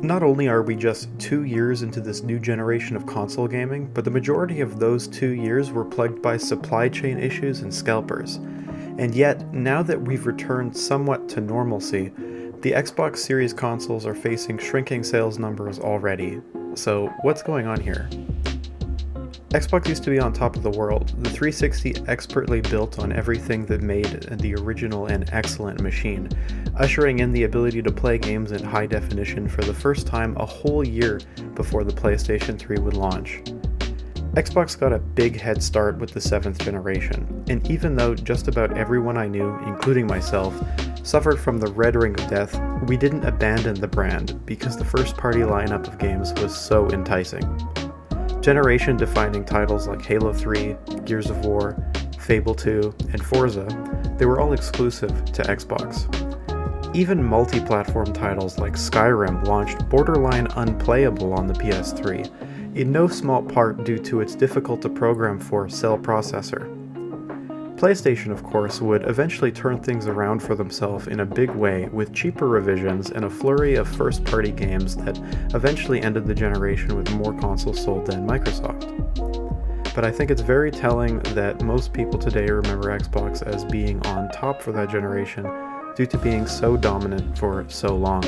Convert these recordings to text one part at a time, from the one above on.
Not only are we just 2 years into this new generation of console gaming, but the majority of those 2 years were plagued by supply chain issues and scalpers. And yet, now that we've returned somewhat to normalcy, the Xbox Series consoles are facing shrinking sales numbers already. So, what's going on here? Xbox used to be on top of the world, the 360 expertly built on everything that made the original an excellent machine, ushering in the ability to play games in high definition for the first time a whole year before the PlayStation 3 would launch. Xbox got a big head start with the 7th generation, and even though just about everyone I knew, including myself, suffered from the red ring of death, we didn't abandon the brand because the first-party lineup of games was so enticing. Generation-defining titles like Halo 3, Gears of War, Fable 2, and Forza, they were all exclusive to Xbox. Even multi-platform titles like Skyrim launched borderline unplayable on the PS3, in no small part due to its difficult-to-program-for cell processor. PlayStation, of course, would eventually turn things around for themselves in a big way with cheaper revisions and a flurry of first-party games that eventually ended the generation with more consoles sold than Microsoft. But I think it's very telling that most people today remember Xbox as being on top for that generation due to being so dominant for so long.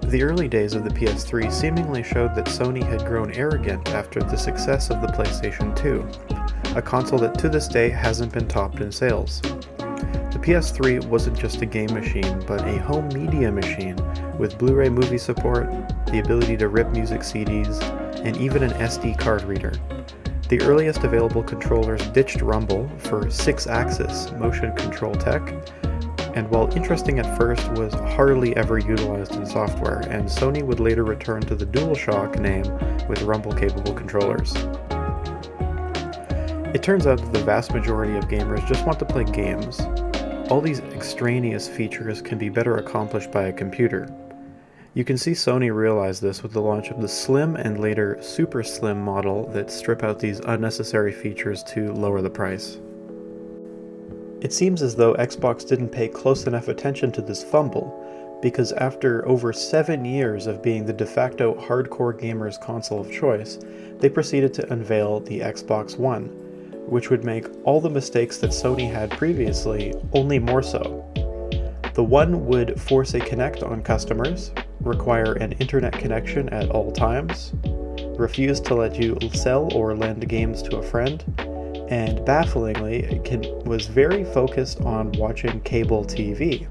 The early days of the PS3 seemingly showed that Sony had grown arrogant after the success of the PlayStation 2, a console that to this day hasn't been topped in sales. The PS3 wasn't just a game machine, but a home media machine with Blu-ray movie support, the ability to rip music CDs, and even an SD card reader. The earliest available controllers ditched Rumble for 6-axis motion control tech, and while interesting at first, was hardly ever utilized in software, and Sony would later return to the DualShock name with Rumble-capable controllers. It turns out that the vast majority of gamers just want to play games. All these extraneous features can be better accomplished by a computer. You can see Sony realize this with the launch of the slim and later super slim model that strip out these unnecessary features to lower the price. It seems as though Xbox didn't pay close enough attention to this fumble, because after over 7 years of being the de facto hardcore gamers' console of choice, they proceeded to unveil the Xbox One, which would make all the mistakes that Sony had previously only more so. The One would force a Kinect on customers, require an internet connection at all times, refuse to let you sell or lend games to a friend, and bafflingly, was very focused on watching cable TV,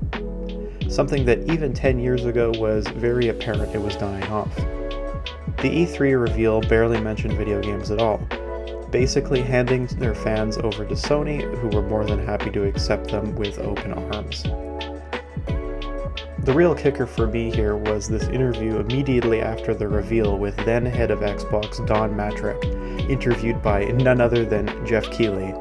something that even 10 years ago was very apparent it was dying off. The E3 reveal barely mentioned video games at all, basically handing their fans over to Sony, who were more than happy to accept them with open arms. The real kicker for me here was this interview immediately after the reveal with then head of Xbox Don Matrick, interviewed by none other than Jeff Keighley.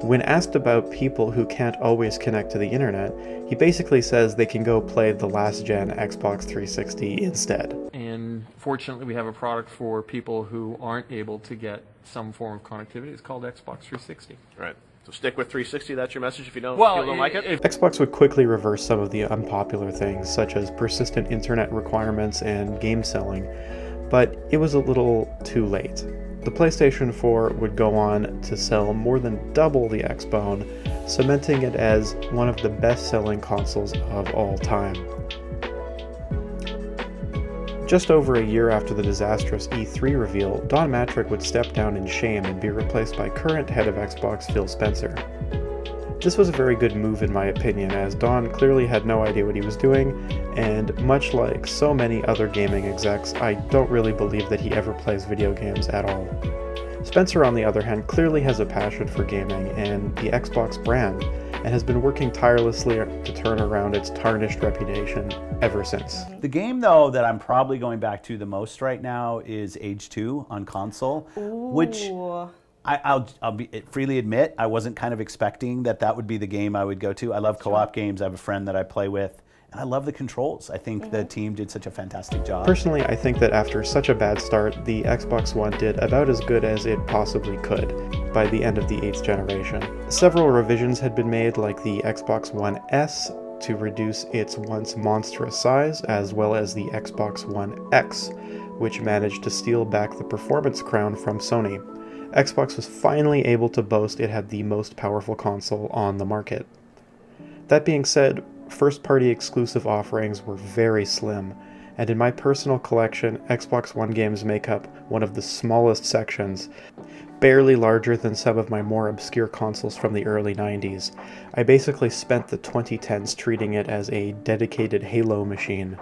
When asked about people who can't always connect to the internet, he basically says they can go play the last-gen Xbox 360 instead. And fortunately, we have a product for people who aren't able to get some form of connectivity. It's called Xbox 360. Right. So stick with 360. That's your message if you don't like it? Xbox would quickly reverse some of the unpopular things, such as persistent internet requirements and game selling, but it was a little too late. The PlayStation 4 would go on to sell more than double the Xbone, cementing it as one of the best-selling consoles of all time. Just over a year after the disastrous E3 reveal, Don Matrick would step down in shame and be replaced by current head of Xbox Phil Spencer. This was a very good move in my opinion, as Don clearly had no idea what he was doing, and much like so many other gaming execs, I don't really believe that he ever plays video games at all. Spencer, on the other hand, clearly has a passion for gaming and the Xbox brand, and has been working tirelessly to turn around its tarnished reputation ever since. The game, though, that I'm probably going back to the most right now is Age 2 on console, which I'll freely admit I wasn't kind of expecting that would be the game I would go to. I love co-op games. I have a friend that I play with. And I love the controls. I think the team did such a fantastic job. Personally, I think that after such a bad start, the Xbox One did about as good as it possibly could by the end of the 8th generation. Several revisions had been made, like the Xbox One S, to reduce its once monstrous size, as well as the Xbox One X, which managed to steal back the performance crown from Sony. Xbox was finally able to boast it had the most powerful console on the market. That being said, first-party exclusive offerings were very slim, and in my personal collection, Xbox One games make up one of the smallest sections, barely larger than some of my more obscure consoles from the early 90s. I basically spent the 2010s treating it as a dedicated Halo machine.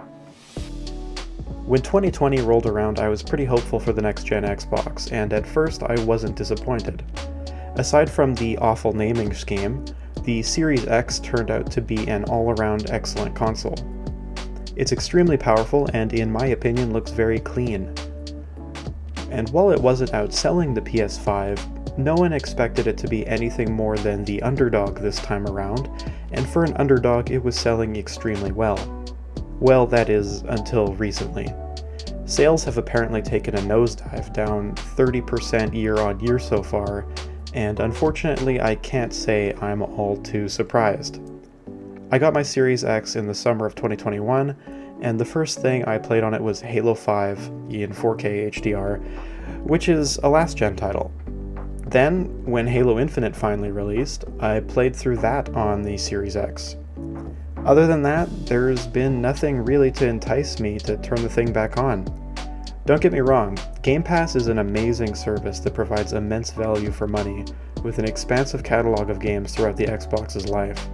When 2020 rolled around, I was pretty hopeful for the next-gen Xbox, and at first I wasn't disappointed. Aside from the awful naming scheme, the Series X turned out to be an all-around excellent console. It's extremely powerful and, in my opinion, looks very clean. And while it wasn't outselling the PS5, no one expected it to be anything more than the underdog this time around, and for an underdog it was selling extremely well. Well, that is, until recently. Sales have apparently taken a nosedive, down 30% year on year so far, and unfortunately I can't say I'm all too surprised. I got my Series X in the summer of 2021, and the first thing I played on it was Halo 5 in 4K HDR, which is a last-gen title. Then, when Halo Infinite finally released, I played through that on the Series X. Other than that, there's been nothing really to entice me to turn the thing back on. Don't get me wrong, Game Pass is an amazing service that provides immense value for money, with an expansive catalog of games throughout the Xbox's life.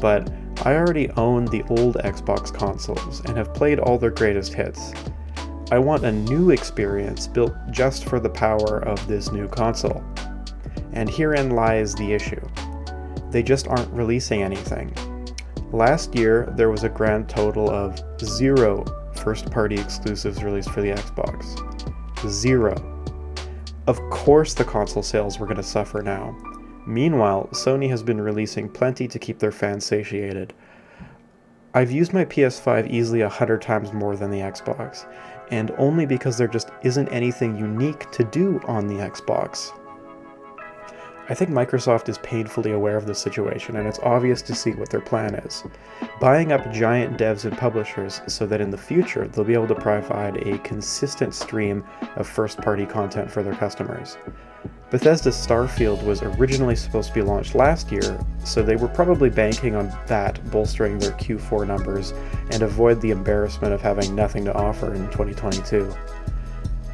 But I already own the old Xbox consoles and have played all their greatest hits. I want a new experience built just for the power of this new console. And herein lies the issue. They just aren't releasing anything. Last year, there was a grand total of 0 first-party exclusives released for the Xbox. 0. Of course the console sales were going to suffer now. Meanwhile, Sony has been releasing plenty to keep their fans satiated. I've used my PS5 easily 100 times more than the Xbox, and only because there just isn't anything unique to do on the Xbox. I think Microsoft is painfully aware of this situation, and it's obvious to see what their plan is. Buying up giant devs and publishers so that in the future they'll be able to provide a consistent stream of first-party content for their customers. Bethesda's Starfield was originally supposed to be launched last year, so they were probably banking on that bolstering their Q4 numbers and avoid the embarrassment of having nothing to offer in 2022.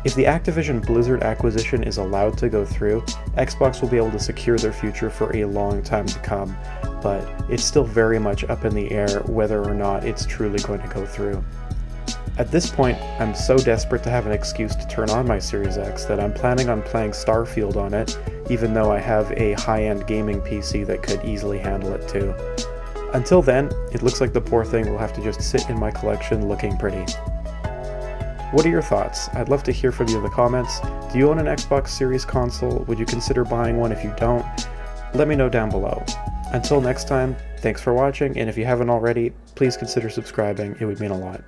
If the Activision Blizzard acquisition is allowed to go through, Xbox will be able to secure their future for a long time to come, but it's still very much up in the air whether or not it's truly going to go through. At this point, I'm so desperate to have an excuse to turn on my Series X that I'm planning on playing Starfield on it, even though I have a high-end gaming PC that could easily handle it too. Until then, it looks like the poor thing will have to just sit in my collection looking pretty. What are your thoughts? I'd love to hear from you in the comments. Do you own an Xbox Series console? Would you consider buying one if you don't? Let me know down below. Until next time, thanks for watching, and if you haven't already, please consider subscribing. It would mean a lot.